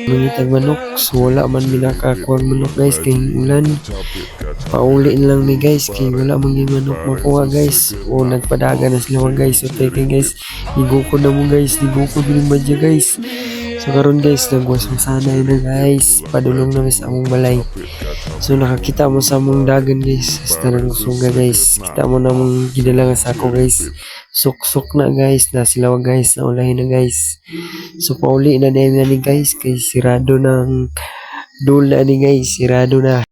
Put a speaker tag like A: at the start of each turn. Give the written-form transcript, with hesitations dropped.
A: Mangitag manok, so wala man minakakuha manok guys kay ulan. Pauli lang ni guys kay wala man yung manok makuha guys. O nagpadaga na sila guys. So teke guys, igukod na mo guys, igukod yung badya guys. So karon guys, nagwasmasanay na guys. Padulong na sa among balay. So nakakita mo sa among dagan guys. Sa tanang suga guys. Kita mo na mong gidala nga sako guys. Suk-suk na guys. Na sila guys. Naulahin na guys. So pauli na ni guys. Kay sirado ng dula ni guys. Sirado na.